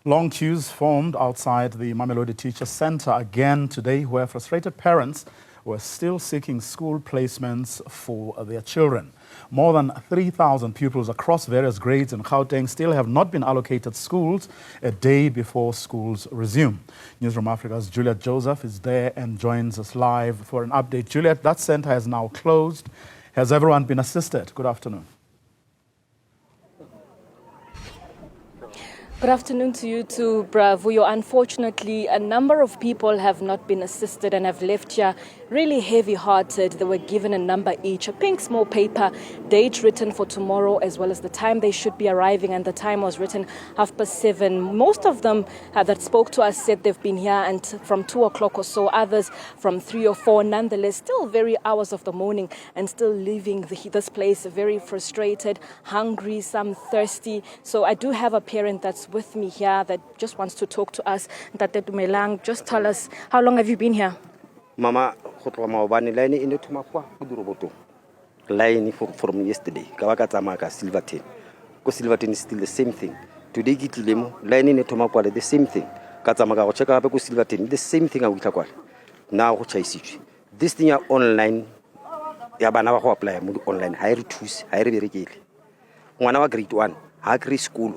Long queues formed outside the Mamelodi Teacher Centre again today, where frustrated parents were still seeking school placements for their children. More than 3,000 pupils across various grades in Gauteng still have not been allocated schools a day before schools resume. Newzroom Afrika's Juliet Joseph is there and joins us live for an update. Juliet, that centre has now closed. Has everyone been assisted? Good afternoon. Good afternoon to you too, Bravo. Unfortunately, a number of people have not been assisted and have left here really heavy-hearted. They were given a number each, a pink small paper, date written for tomorrow, as well as the time they should be arriving, and the time was written 7:30. Most of them that spoke to us said they've been here and from 2 o'clock or so, others from 3 or 4. Nonetheless, still very hours of the morning and still leaving this place very frustrated, hungry, some thirsty. So I do have a parent that's with me here that just wants to talk to us. Ntate Dumelang, just tell us, how long have you been here? Mama, line in the line from yesterday. Kawakatamaka Silverton. Because Silverton is still the same thing. Today, Gitilemo, line in the Tomaquale, the same thing. Katamaka, check up Silverton, the same thing. Now, what I see. This thing are online. Yabana apply online. Higher tools, higher very one hour grade one, high school.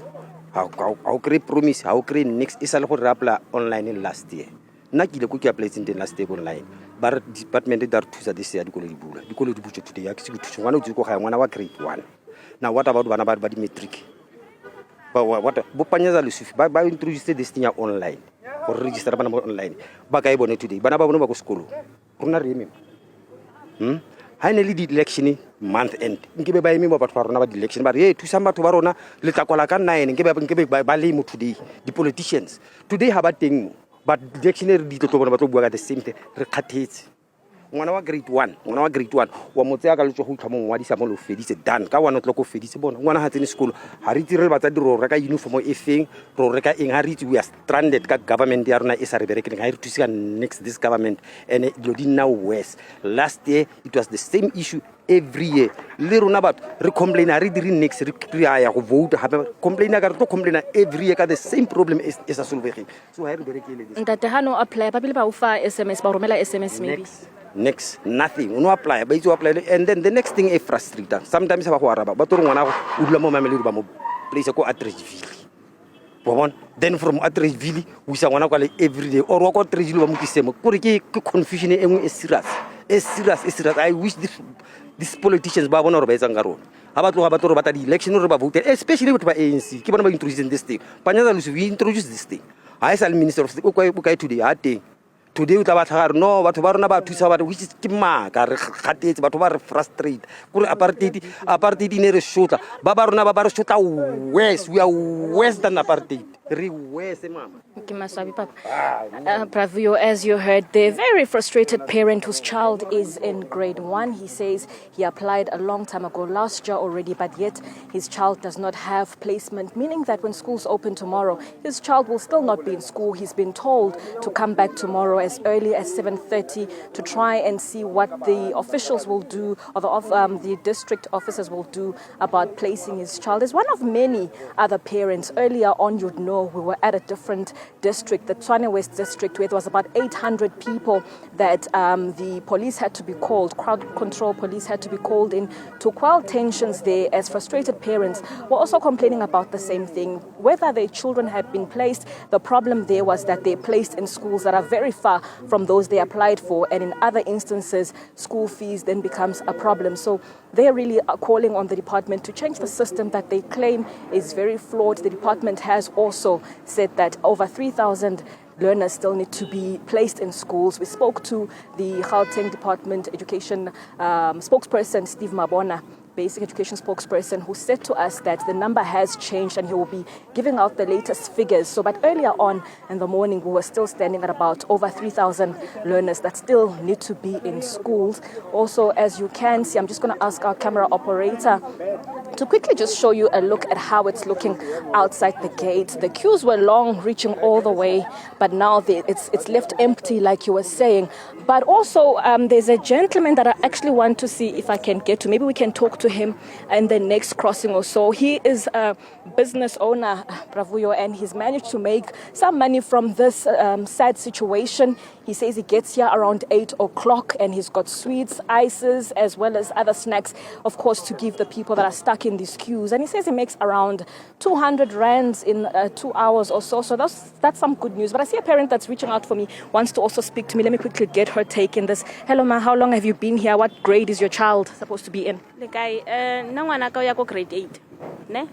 How create promise, how create next is a lot of online in last year. Not the cookie place in the last day online. But department that to this year, the college butcher today, actually, one of you go high 1 hour grade one. Now, what about one about body metric? But what Bupanya by introducing this thing online or register online. Bagai bonnet today, Banaba school. I nearly did election month end. Give by me about Farona election, but yeah, to Samba to Varona, Litakwalakan 9 and give up and give by Balimu today. The politicians today have a thing, but the dictionary did to talk about the same thing. Recatates 1 hour grade one, 1 hour grade one. One Motiaga who come on what is a molo fedis done. Kawan local fedis born. One hat in school. Hariti Batadro, Raka uniform a thing, Roreka in Harit, we are stranded. Government, they are not a reckoning. I to see next this government and Lodina West. Last year, it was the same issue every year. Little about recomplain, I read next reply, vote, have complain, I got to complain every year. The same problem is a solving. So I very that the Hano apply, Pabila SMS, Baromela SMS maybe. Next, nothing. No apply, but you apply, and then the next thing is frustrating. Sometimes I have a but Ulamo Mamelodi place a go at Treshville. Then from Atreshville, we say one every day, or walk out Treshville Mukisemo. Kuriki confusion is serious. It's serious. I wish these politicians Babon or Bezangaro. About the election or about especially with my ANC. Keep on introducing this thing. Panyaza, we introduce this thing. I saw Minister of the Ukai today, I think. Today, with about no, what about 2 hours, which is Kimma, but over frustrated. Apartheid in a shooter. Babaruna Babarshota West, we are worse than apartheid. Pravio, as you heard, the very frustrated parent whose child is in grade 1. He says he applied a long time ago, last year already, but yet his child does not have placement, meaning that when schools open tomorrow, his child will still not be in school. He's been told to come back tomorrow as early as 7:30 to try and see what the officials will do, or the district officers will do about placing his child. As one of many other parents, earlier on you'd know we were at a different district, the Tshwane West district, where there was about 800 people that the police had to be called, crowd control police had to be called in to quell tensions there, as frustrated parents were also complaining about the same thing. Whether their children had been placed, the problem there was that they're placed in schools that are very far from those they applied for, and in other instances, school fees then becomes a problem. So they really are calling on the department to change the system that they claim is very flawed. The department has also said that over 3,000 learners still need to be placed in schools. We spoke to the Gauteng Department Education spokesperson, Steve Mabona, basic education spokesperson, who said to us that the number has changed and he will be giving out the latest figures. So, but earlier on in the morning, we were still standing at about over 3,000 learners that still need to be in schools. Also, as you can see, I'm just going to ask our camera operator to quickly just show you a look at how it's looking outside the gate. The queues were long, reaching all the way, but now it's left empty, like you were saying. But also, there's a gentleman that I actually want to see if I can get to. Maybe we can talk to to him in the next crossing or so. He is a business owner, Bravuyo, and he's managed to make some money from this sad situation. He says he gets here around 8 o'clock and he's got sweets, ices, as well as other snacks, of course, to give the people that are stuck in these queues. And he says he makes around 200 rands in 2 hours or so. So that's some good news. But I see a parent that's reaching out for me, wants to also speak to me. Let me quickly get her take in this. Hello, ma, how long have you been here? What grade is your child supposed to be in? The guy, go grade 8. Ne?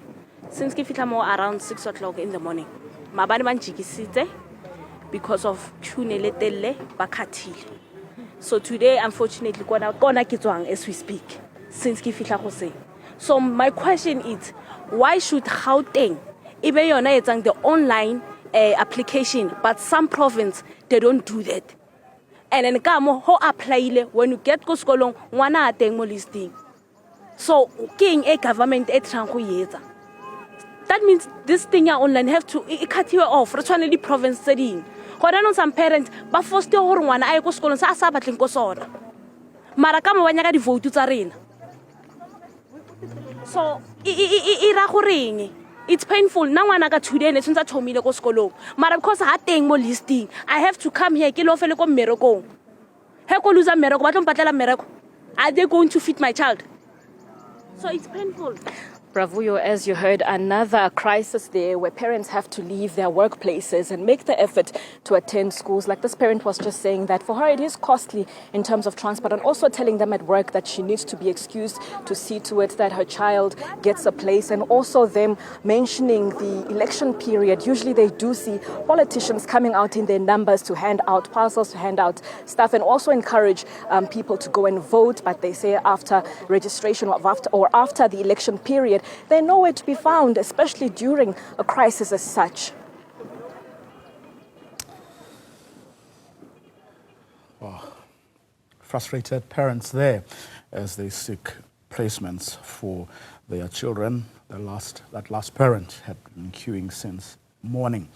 Since ke fitla mo around 6 o'clock in the morning. Mabani ban jikisitse because of tshunele bakhathile. So today, unfortunately, kona ke tswang as we speak. Since ke fitla go se. So my question is, why should Gauteng ibe yona etsang the online application, but some province they don't do that? And then kamo ho apply when you get go skolong ngwana a teng mo listing. So king a government e tshang go yetsa. That means this thing online have to cut you off. Re tshwane di province tse ding. Gona no some parents ba forced gore ngwana a ye go skolong sa sa batleng go sona. Mara ka mo banya ka di vote tsa rena. So ira go reng? It's painful. Now ngwana ka today ne tshwantsa thomile go skolong. Mara because ha teng mo listing, I have to come here ke lo fele go mmerekong. He go lose mmereko ba tlo mpatlela mmereko. Are they going to feed my child? So it's painful. Bravuyo, as you heard, another crisis there where parents have to leave their workplaces and make the effort to attend schools. Like this parent was just saying that for her it is costly in terms of transport, and also telling them at work that she needs to be excused to see to it that her child gets a place, and also them mentioning the election period. Usually they do see politicians coming out in their numbers to hand out parcels, to hand out stuff, and also encourage people to go and vote. But they say after registration or after the election period, they're nowhere to be found, especially during a crisis as such. Well, frustrated parents there as they seek placements for their children. That last parent had been queuing since morning,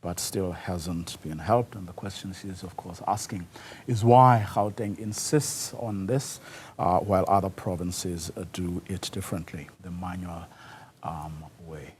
but still hasn't been helped. And the question she is, of course, asking is why Gauteng insists on this while other provinces do it differently, the manual way.